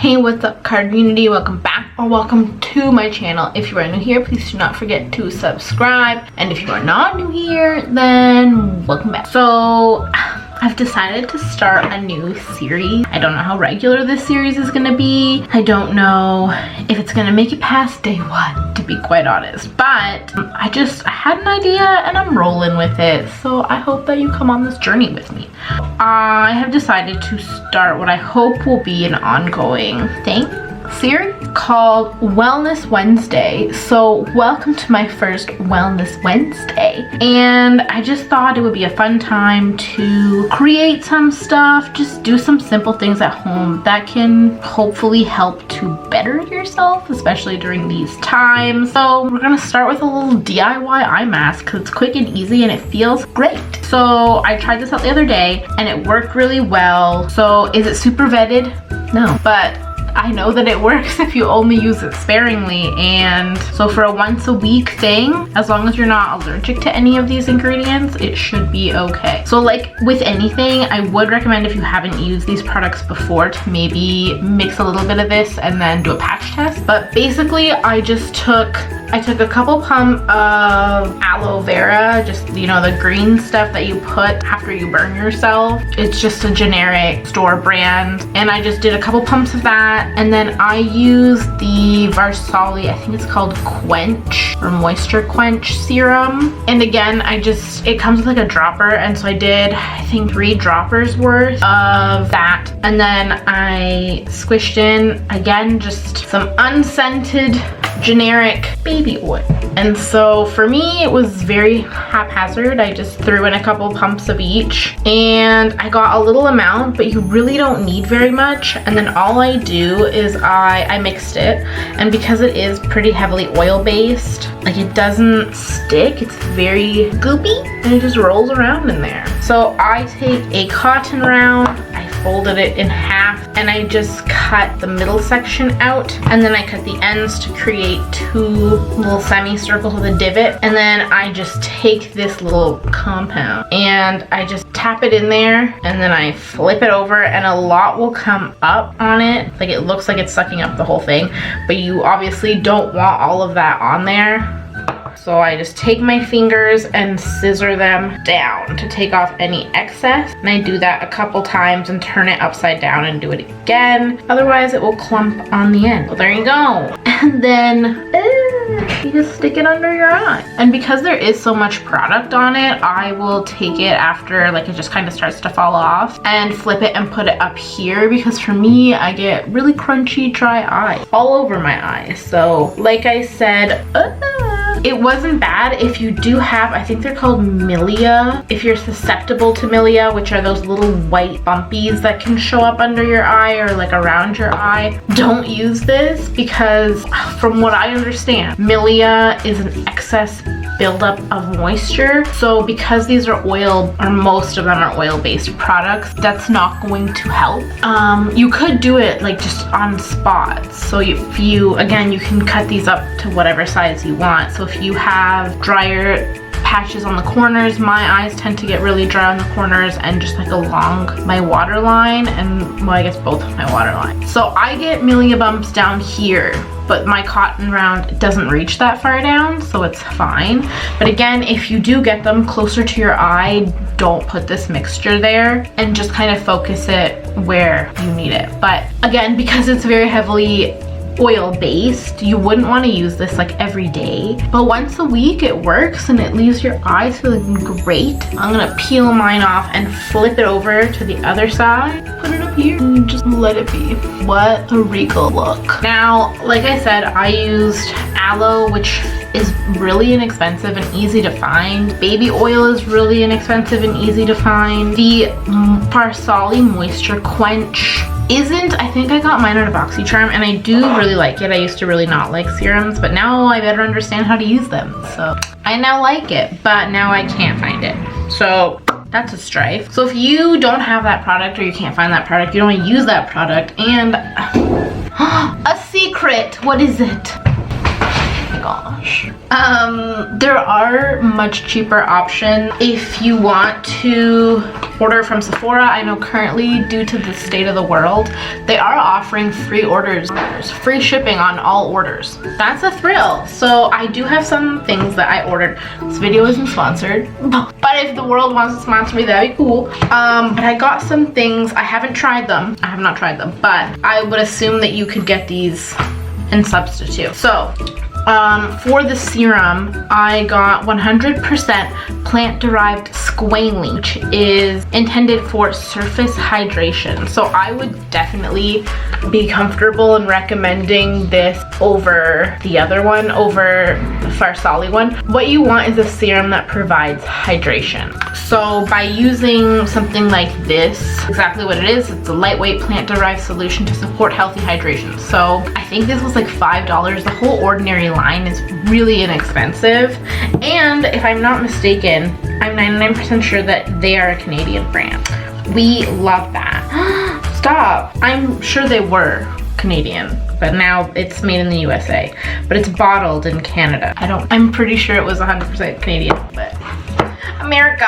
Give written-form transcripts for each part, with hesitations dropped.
Hey, what's up card community? Welcome back or welcome to my channel. If you are new here, please do not forget to subscribe, and if you are not new here, then welcome back. So I've decided to start a new series. I don't know how regular this series is gonna be. I don't know if it's gonna make it past day one, to be quite honest, but I had an idea and I'm rolling with it, so I hope that you come on this journey with me. I have decided to start what I hope will be an ongoing thing series called Wellness Wednesday. So welcome to my first Wellness Wednesday, and I just thought it would be a fun time to create some stuff, just do some simple things at home that can hopefully help to better yourself, especially during these times. So we're gonna start with a little DIY eye mask because it's quick and easy and it feels great. So I tried this out the other day and it worked really well. So is it super vetted? No, but I know that it works if you only use it sparingly. And so for a once a week thing, as long as you're not allergic to any of these ingredients, it should be okay. So like with anything, I would recommend, if you haven't used these products before, to maybe mix a little bit of this and then do a patch test. But basically I took a couple pump of aloe vera, just, you know, the green stuff that you put after you burn yourself. It's just a generic store brand. And I just did a couple pumps of that. And then I used the farsali, I think it's called Quench or Moisture Quench serum. And again, it comes with like a dropper. And so I did, I think 3 droppers worth of that. And then I squished in, again, just some unscented generic baby oil. And so for me, it was very haphazard. I just threw in a couple pumps of each and I got a little amount, but you really don't need very much. And then all I do is I mixed it, and because it is pretty heavily oil based, like, it doesn't stick, it's very goopy and it just rolls around in there. So I take a cotton round, I folded it in half, and I just cut the middle section out, and then I cut the ends to create 2 little semicircles with a divot. And then I just take this little compound and I just tap it in there, and then I flip it over, and a lot will come up on it. Like, it looks like it's sucking up the whole thing, but you obviously don't want all of that on there. So I just take my fingers and scissor them down to take off any excess. And I do that a couple times and turn it upside down and do it again. Otherwise it will clump on the end. So there you go. And then you just stick it under your eye. And because there is so much product on it, I will take it after, like, it just kind of starts to fall off, and flip it and put it up here, because for me, I get really crunchy, dry eyes all over my eyes. So like I said, it wasn't bad if you do have, I think they're called milia. If you're susceptible to milia, which are those little white bumpies that can show up under your eye or like around your eye, don't use this, because from what I understand, milia is an excess buildup of moisture. So because these are oil, or most of them are oil-based products, that's not going to help. You could do it like just on spots. So if you, again, you can cut these up to whatever size you want. So if you have drier patches on the corners, my eyes tend to get really dry on the corners and just like along my waterline, and well, I guess both of my waterline. So I get milia bumps down here, but my cotton round doesn't reach that far down, so it's fine. But again, if you do get them closer to your eye, don't put this mixture there, and just kind of focus it where you need it. But again, because it's very heavily oil based, you wouldn't want to use this like every day, but once a week it works and it leaves your eyes feeling great. I'm gonna peel mine off and flip it over to the other side, put it up here, and just let it be. What a regal look. Now, like I said, I used aloe, which is really inexpensive and easy to find. Baby oil is really inexpensive and easy to find. The farsali Moisture Quench isn't. I think I got mine out of BoxyCharm, and I do really like it. I used to really not like serums, but now I better understand how to use them. So I now like it, but now I can't find it. So that's a strife. So if you don't have that product, or you can't find that product, you don't want to use that product, and a secret, what is it? gosh. There are much cheaper options if you want to order from Sephora. I know currently, due to the state of the world, they are offering free orders, free shipping on all orders. That's a thrill. So I do have some things that I ordered. This video isn't sponsored, but if the world wants to sponsor me, that'd be cool. But I got some things. I haven't tried them. I have not tried them, but I would assume that you could get these and substitute. So for the serum, I got 100% plant-derived squalene, which is intended for surface hydration. So I would definitely be comfortable in recommending this over the other one, over the farsali one. What you want is a serum that provides hydration. So by using something like this, exactly what it is, it's a lightweight plant-derived solution to support healthy hydration. So I think this was like $5. The whole ordinary line is really inexpensive, and if I'm not mistaken, I'm 99% sure that they are a Canadian brand. We love that. Stop. I'm sure they were Canadian, but now it's made in the USA, but it's bottled in Canada. I'm pretty sure it was 100% Canadian, but America,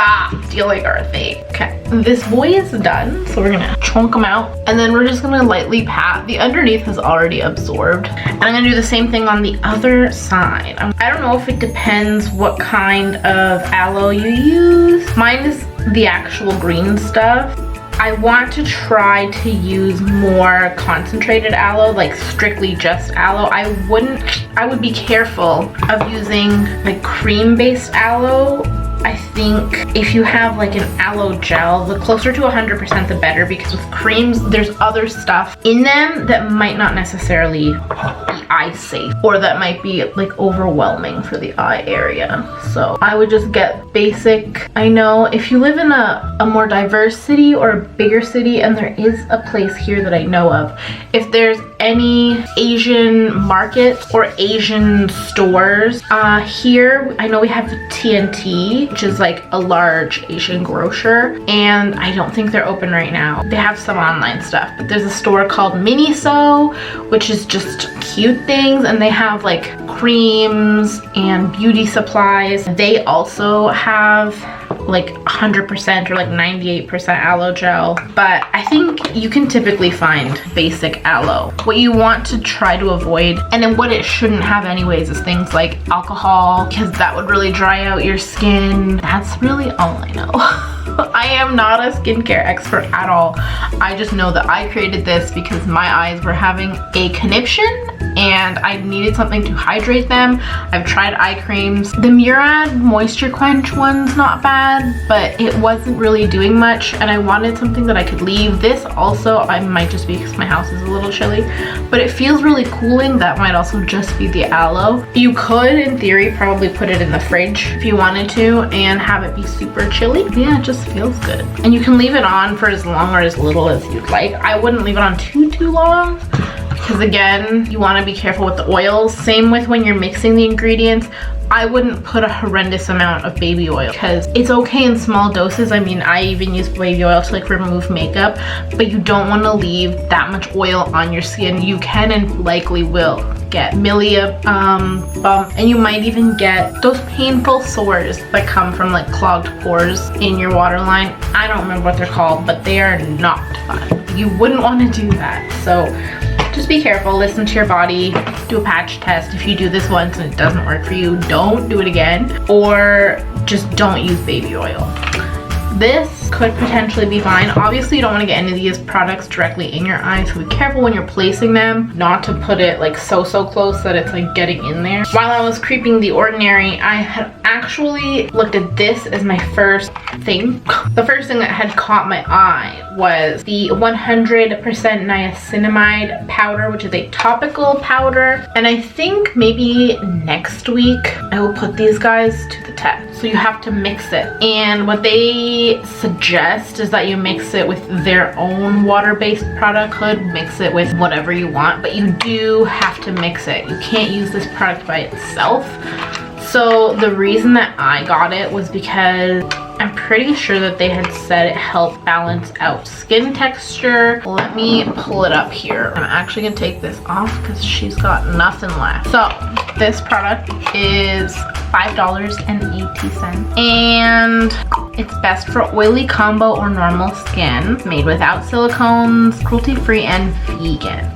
stealing our thing. Okay, this boy is done, so we're gonna chunk him out, and then we're just gonna lightly pat. The underneath has already absorbed, and I'm gonna do the same thing on the other side. I don't know if it depends what kind of aloe you use. Mine is the actual green stuff. I want to try to use more concentrated aloe, like strictly just aloe. I would be careful of using like cream-based aloe. I think if you have like an aloe gel, the closer to 100% the better, because with creams, there's other stuff in them that might not necessarily be eye safe, or that might be like overwhelming for the eye area. So I would just get basic. I know if you live in a more diverse city or a bigger city, and there is a place here that I know of, if there's any Asian markets or Asian stores, here I know we have TNT, which is like a large Asian grocer, and I don't think they're open right now. They have some online stuff, but there's a store called Miniso, which is just cute things, and they have like creams and beauty supplies. They also have like 100% or like 98% aloe gel, but I think you can typically find basic aloe. What you want to try to avoid, and then what it shouldn't have anyways, is things like alcohol, because that would really dry out your skin. That's really all I know. I am not a skincare expert at all. I just know that I created this because my eyes were having a conniption and I needed something to hydrate them. I've tried eye creams. The Murad Moisture Quench one's not bad, but it wasn't really doing much, and I wanted something that I could leave. This also, I might just be because my house is a little chilly, but it feels really cooling. That might also just be the aloe. You could, in theory, probably put it in the fridge if you wanted to and have it be super chilly. Yeah, it just feels good. And you can leave it on for as long or as little as you'd like. I wouldn't leave it on too long, because again, you want to be careful with the oils. Same with when you're mixing the ingredients. I wouldn't put a horrendous amount of baby oil, because it's okay in small doses. I mean, I even use baby oil to like remove makeup, but you don't want to leave that much oil on your skin. You can and likely will get milia bump, and you might even get those painful sores that come from like clogged pores in your waterline. I don't remember what they're called, but they are not fun. You wouldn't want to do that. So just be careful, listen to your body, do a patch test. If you do this once and it doesn't work for you, don't do it again, or just don't use baby oil. This could potentially be fine. Obviously, you don't want to get any of these products directly in your eye, so be careful when you're placing them, not to put it like so close that it's like getting in there. While I was creeping The Ordinary, I had actually looked at this as my first thing. The first thing that had caught my eye was the 100% niacinamide powder, which is a topical powder, and I think maybe next week I will put these guys to the test. So you have to mix it, and what they suggest is that you mix it with their own water-based product. Could mix it with whatever you want, but you do have to mix it. You can't use this product by itself. So the reason that I got it was because I'm pretty sure that they had said it helped balance out skin texture. Let me pull it up here. I'm actually gonna take this off because she's got nothing left. So this product is $5.80 and it's best for oily combo or normal skin, made without silicones, cruelty-free and vegan.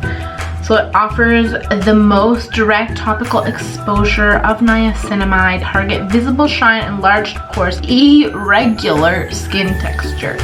So it offers the most direct topical exposure of niacinamide, target visible shine, enlarged pores, irregular skin texture.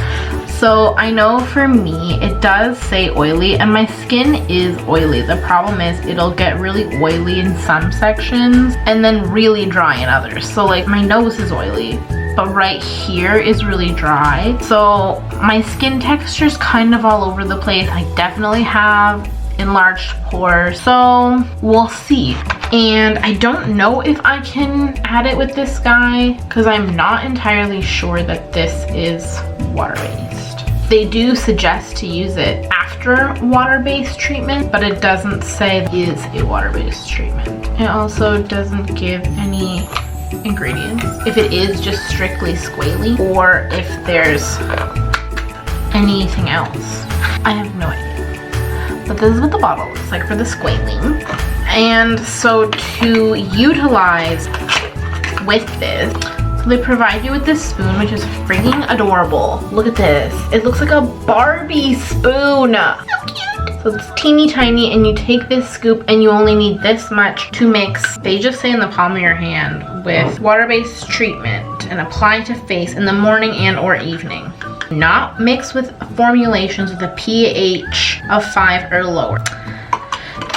So I know for me, it does say oily and my skin is oily. The problem is it'll get really oily in some sections and then really dry in others. So like my nose is oily, but right here is really dry. So my skin texture is kind of all over the place. I definitely have enlarged pores, so we'll see. And I don't know if I can add it with this guy because I'm not entirely sure that this is water-based. They do suggest to use it after water-based treatment, but it doesn't say it is a water-based treatment. It also doesn't give any ingredients, if it is just strictly squalene or if there's anything else. I have no idea. But this is what the bottle looks like for the squalene. And so to utilize with this, so they provide you with this spoon, which is freaking adorable. Look at this. It looks like a Barbie spoon. So cute. So it's teeny tiny and you take this scoop and you only need this much to mix. They just say in the palm of your hand with water-based treatment and apply to face in the morning and or evening. Not mixed with formulations with a pH of 5 or lower.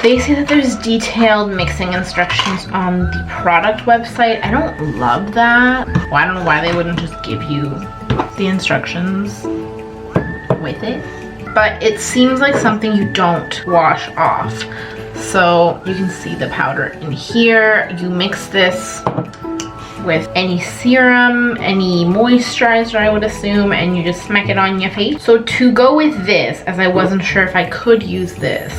They say that there's detailed mixing instructions on the product website. I don't love that. Well, I don't know why they wouldn't just give you the instructions with it. But it seems like something you don't wash off. So you can see the powder in here. You mix this with any serum, any moisturizer I would assume, and you just smack it on your face. So to go with this, as I wasn't sure if I could use this.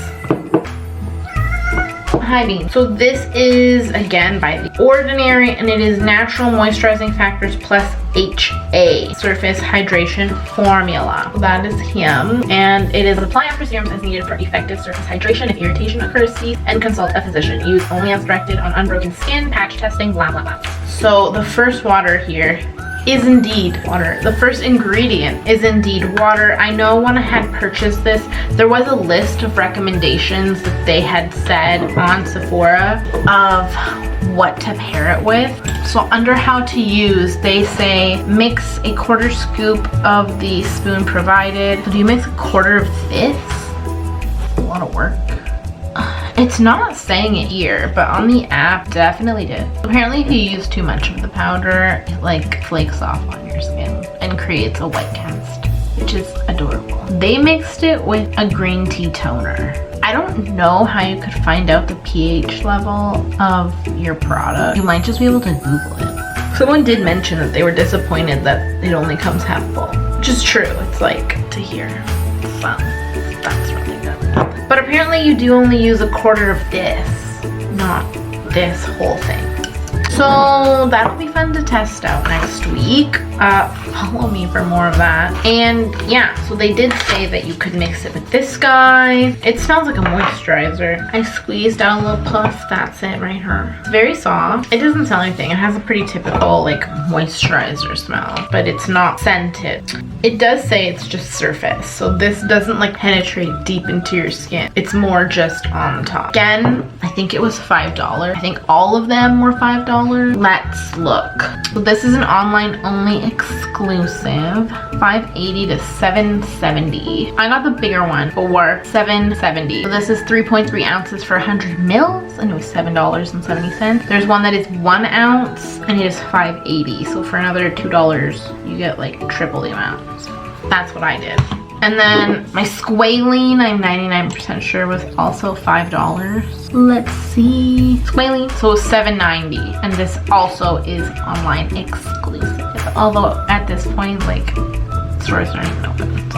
Hi Bean. So this is again by The Ordinary and it is natural moisturizing factors plus HA surface hydration formula. That is him, and it is apply after serums as needed for effective surface hydration. If irritation occurs, cease and consult a physician. Use only as directed on unbroken skin. Patch testing, blah blah blah. So the first water here is indeed water. The first ingredient is indeed water. I know when I had purchased this, there was a list of recommendations that they had said on Sephora of what to pair it with. So under how to use, they say mix a quarter scoop of the spoon provided. So do you mix a quarter of this? A lot of work. It's not saying it here, but on the app definitely did. Apparently if you use too much of the powder, it like flakes off on your skin and creates a white cast, which is adorable. They mixed it with a green tea toner. I don't know how you could find out the pH level of your product. You might just be able to Google it. Someone did mention that they were disappointed that it only comes half full, which is true. It's like to here. So that's really good. But apparently you do only use a quarter of this, not this whole thing. So that'll be fun to test out next week. Follow me for more of that. And yeah, so they did say that you could mix it with this guy. It smells like a moisturizer. I squeezed out a little puff. That's it right here. It's very soft. It doesn't smell anything. It has a pretty typical like moisturizer smell, but it's not scented. It does say it's just surface. So this doesn't like penetrate deep into your skin. It's more just on top. Again, I think it was $5. I think all of them were $5. Let's look. So this is an online only exclusive, $5.80 to $7.70. I got the bigger one for $7.70. So this is 3.3 ounces for 100 mils and it was $7.70. There's one that is 1 ounce and it is $5.80. So for another $2, you get like triple the amount. That's what I did. And then my squalene, I'm 99% sure was also $5. Let's see. Squalene, so $7.90. And this also is online exclusive. Although at this point, like, stores aren't even open.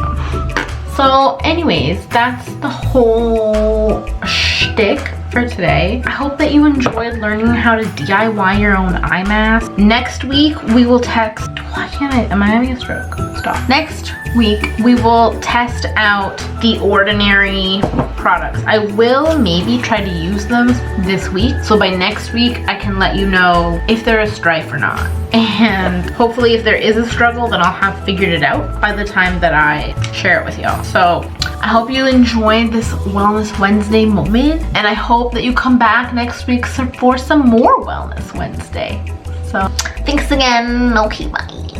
So anyways, that's the whole shtick for today. I hope that you enjoyed learning how to DIY your own eye mask. Next week, we will test, why can't I, am I having a stroke? Stop. Next week, we will test out the Ordinary products. I will maybe try to use them this week. So by next week, I can let you know if there is strife or not. And hopefully if there is a struggle, then I'll have figured it out by the time that I share it with y'all. So I hope you enjoyed this Wellness Wednesday moment, and I hope that you come back next week for some more Wellness Wednesday. So thanks again. Okay, bye.